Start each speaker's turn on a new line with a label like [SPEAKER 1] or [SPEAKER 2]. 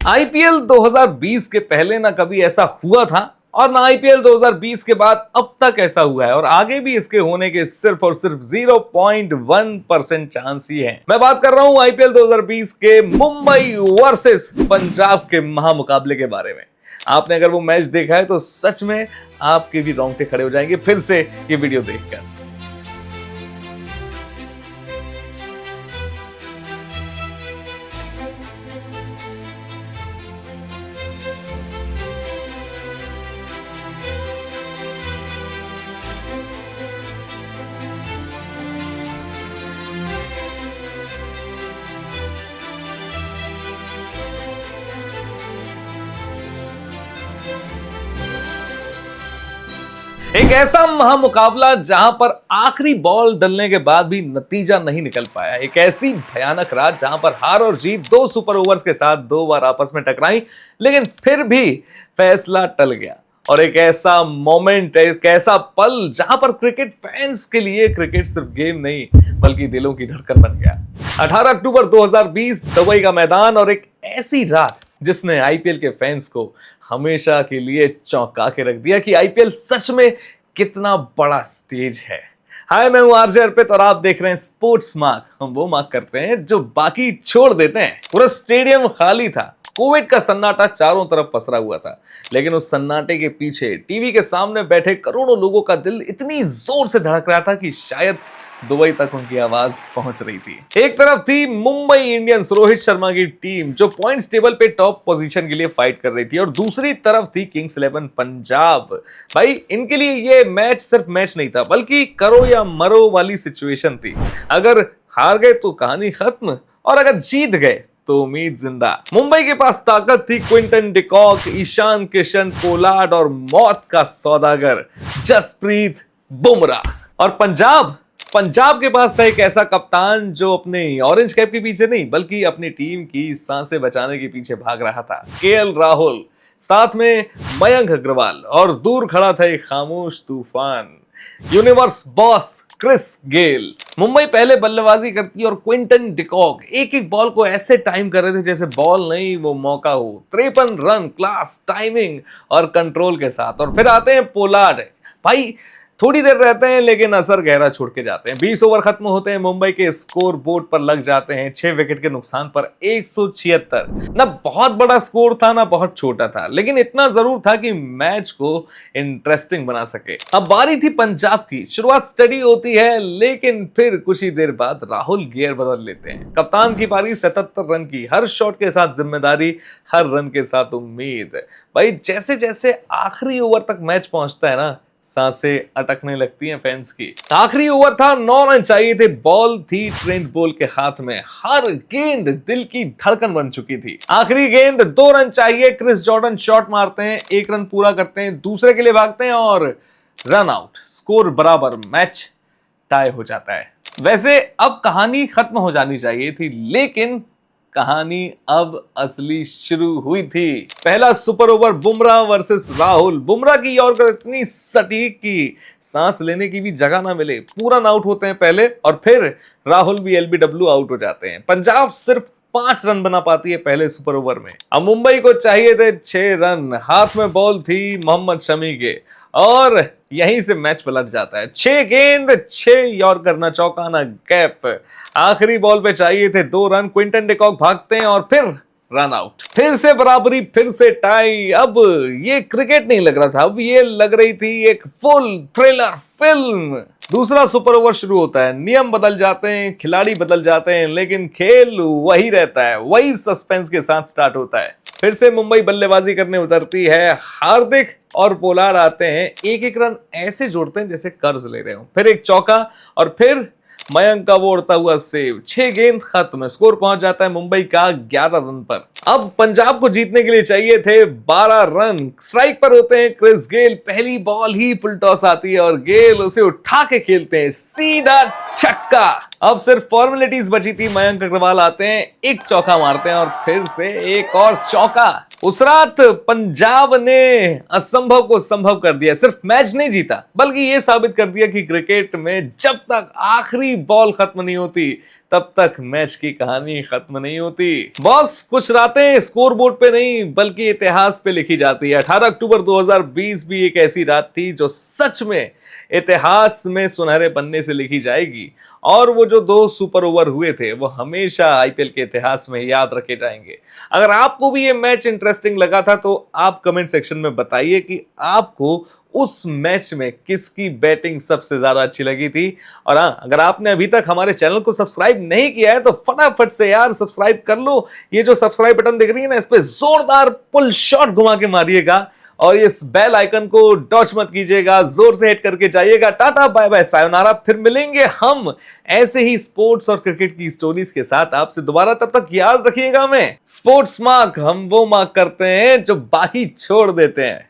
[SPEAKER 1] IPL 2020 के पहले ना कभी ऐसा हुआ था और ना आईपीएल 2020 के बाद अब तक ऐसा हुआ है और आगे भी इसके होने के सिर्फ और सिर्फ 0.1% चांस ही है। मैं बात कर रहा हूं आईपीएल 2020 के मुंबई वर्सेस पंजाब के महामुकाबले के बारे में। आपने अगर वो मैच देखा है तो सच में आपके भी रोंगटे खड़े हो जाएंगे फिर से ये वीडियो देखकर। एक ऐसा महामुकाबला जहां पर आखिरी बॉल डलने के बाद भी नतीजा नहीं निकल पाया। एक ऐसी भयानक रात जहां पर हार और जीत दो सुपर ओवर्स के साथ दो बार आपस में टकराई, लेकिन फिर भी फैसला टल गया। और एक ऐसा मोमेंट, एक ऐसा पल जहां पर क्रिकेट फैंस के लिए क्रिकेट सिर्फ गेम नहीं बल्कि दिलों की धड़कन बन गया। 18 अक्टूबर 2020 दुबई का मैदान और एक ऐसी रात जिसने आईपीएल के फैंस को हमेशा के लिए चौंका के रख दिया कि आईपीएल सच में कितना बड़ा स्टेज है। हाय, मैं हूं आरजे अर्पित और आप देख रहे हैं स्पोर्ट्स मार्क। हम वो मार्क करते हैं जो बाकी छोड़ देते हैं। पूरा स्टेडियम खाली था, कोविड का सन्नाटा चारों तरफ पसरा हुआ था, लेकिन उस सन्नाटे के पीछे टीवी के सामने बैठे करोड़ों लोगों का दिल इतनी जोर से धड़क रहा था कि शायद दुबई तक उनकी आवाज पहुंच रही थी। एक तरफ थी मुंबई इंडियंस, रोहित शर्मा की टीम जो पॉइंट्स टेबल पे टॉप पोजीशन के लिए फाइट कर रही थी, और दूसरी तरफ थी किंग्स 11 पंजाब। भाई, इनके लिए ये मैच सिर्फ मैच नहीं था बल्कि करो या मरो वाली सिचुएशन थी। अगर हार गए तो कहानी खत्म और अगर जीत गए तो उम्मीद जिंदा। मुंबई के पास ताकत थी Quinton de Kock, Ishan Kishan, Pollard और मौत का सौदागर जसप्रीत बुमराह। और पंजाब के पास था एक ऐसा कप्तान जो अपने ऑरेंज कैप के पीछे नहीं बल्कि अपनी टीम की सांसें बचाने के पीछे भाग रहा था। केएल राहुल, साथ में मयंक अग्रवाल और दूर खड़ा था एक खामोश तूफान, universe boss Chris Gayle. Mumbai पहले बल्लेबाजी करती और क्विंटन डिकॉक एक एक बॉल को ऐसे टाइम कर रहे थे जैसे बॉल नहीं वो मौका हो। 53 रन, क्लास, टाइमिंग और कंट्रोल के साथ। और फिर आते हैं पोलार्ड। भाई, थोड़ी देर रहते हैं लेकिन असर गहरा छोड़ के जाते हैं। 20 ओवर खत्म होते हैं, मुंबई के स्कोर बोर्ड पर लग जाते हैं 6 विकेट के नुकसान पर 176। ना बहुत बड़ा स्कोर था ना बहुत छोटा था, लेकिन इतना जरूर था कि मैच को इंटरेस्टिंग बना सके। अब बारी थी पंजाब की। शुरुआत स्टडी होती है लेकिन फिर कुछ ही देर बाद राहुल गियर बदल लेते हैं। कप्तान की पारी 77 रन की, हर शॉट के साथ जिम्मेदारी, हर रन के साथ उम्मीद। भाई, जैसे जैसे आखिरी ओवर तक मैच पहुंचता है ना, सांसें अटकने लगती हैं फैंस की। आखिरी ओवर था, 9 रन चाहिए थे, बॉल थी ट्रेंट बोल के हाथ में, हर गेंद दिल की धड़कन बन चुकी थी। आखिरी गेंद, 2 रन चाहिए, क्रिस जॉर्डन शॉट मारते हैं, 1 रन पूरा करते हैं, दूसरे के लिए भागते हैं और रन आउट। स्कोर बराबर, मैच टाई हो जाता है। वैसे अब कहानी खत्म हो जानी चाहिए थी, लेकिन कहानी अब असली शुरू हुई थी। पहला super over Bumrah versus Rahul. Bumrah की यॉर्कर इतनी सटीक की सांस लेने की भी जगह ना मिले, पूरा आउट होते हैं पहले और फिर राहुल भी एलबीडब्ल्यू आउट हो जाते हैं। पंजाब सिर्फ 5 रन बना पाती है पहले सुपर ओवर में। अब मुंबई को चाहिए थे 6 रन, हाथ में बॉल थी मोहम्मद शमी के और यहीं से मैच पलट जाता है। 6 गेंद, 6 यॉर्कर, ना चौका ना गैप। आखिरी बॉल पे चाहिए थे 2 रन, क्विंटन डिकॉक भागते हैं और फिर रन आउट। फिर से बराबरी, फिर से टाई। अब ये क्रिकेट नहीं लग रहा था, अब ये लग रही थी एक फुल थ्रिलर फिल्म। दूसरा सुपर ओवर शुरू होता है, नियम बदल जाते हैं, खिलाड़ी बदल जाते हैं, लेकिन खेल वही रहता है। वही सस्पेंस के साथ स्टार्ट होता है। फिर से मुंबई बल्लेबाजी करने उतरती है। हार्दिक और पोलार्ड आते हैं, एक एक रन ऐसे जोड़ते हैं जैसे कर्ज ले रहे हो। फिर एक चौका और फिर मयंक का वो उड़ता हुआ सेव। 6 गेंद खत्म, स्कोर पहुंच जाता है मुंबई का 11 रन पर। अब पंजाब को जीतने के लिए चाहिए थे 12 रन। स्ट्राइक पर होते हैं क्रिस गेल, पहली बॉल ही फुल टॉस आती है और गेल उसे उठा के खेलते हैं, सीधा छक्का। अब सिर्फ फॉर्मेलिटीज बची थी। मयंक अग्रवाल आते हैं, एक चौका मारते हैं और फिर से एक और चौका। उस रात पंजाब ने असंभव को संभव कर दिया। सिर्फ मैच नहीं जीता बल्कि यह साबित कर दिया कि क्रिकेट में जब तक आखिरी बॉल खत्म नहीं होती तब तक मैच की कहानी खत्म नहीं होती। बॉस, कुछ रातें स्कोरबोर्ड पे नहीं बल्कि इतिहास पे लिखी जाती है। 18 अक्टूबर 2020 भी एक ऐसी रात थी जो सच में इतिहास में सुनहरे पन्ने से लिखी जाएगी। और वो जो 2 सुपर ओवर हुए थे वो हमेशा आईपीएल के इतिहास में याद रखे जाएंगे। अगर आपको भी ये मैच इंटरेस्टिंग लगा था तो आप कमेंट सेक्शन में बताइए कि आपको उस मैच में किसकी बैटिंग सबसे ज्यादा अच्छी लगी थी। और हाँ, अगर आपने अभी तक हमारे चैनल को सब्सक्राइब नहीं किया है तो फटाफट से यार सब्सक्राइब कर लो। ये जो सब्सक्राइब बटन दिख रही है ना, इस पे जोरदार पुल शॉट घुमा के मारिएगा और इस बेल आइकन को डॉच मत कीजिएगा, जोर से हिट करके जाइएगा। टाटा बाय बाय सायोनारा, फिर मिलेंगे हम ऐसे ही स्पोर्ट्स और क्रिकेट की स्टोरीज के साथ आपसे दोबारा। तब तक याद रखिएगा, मैं स्पोर्ट्स मार्क हम वो मार्क करते हैं जो बाकी छोड़ देते हैं।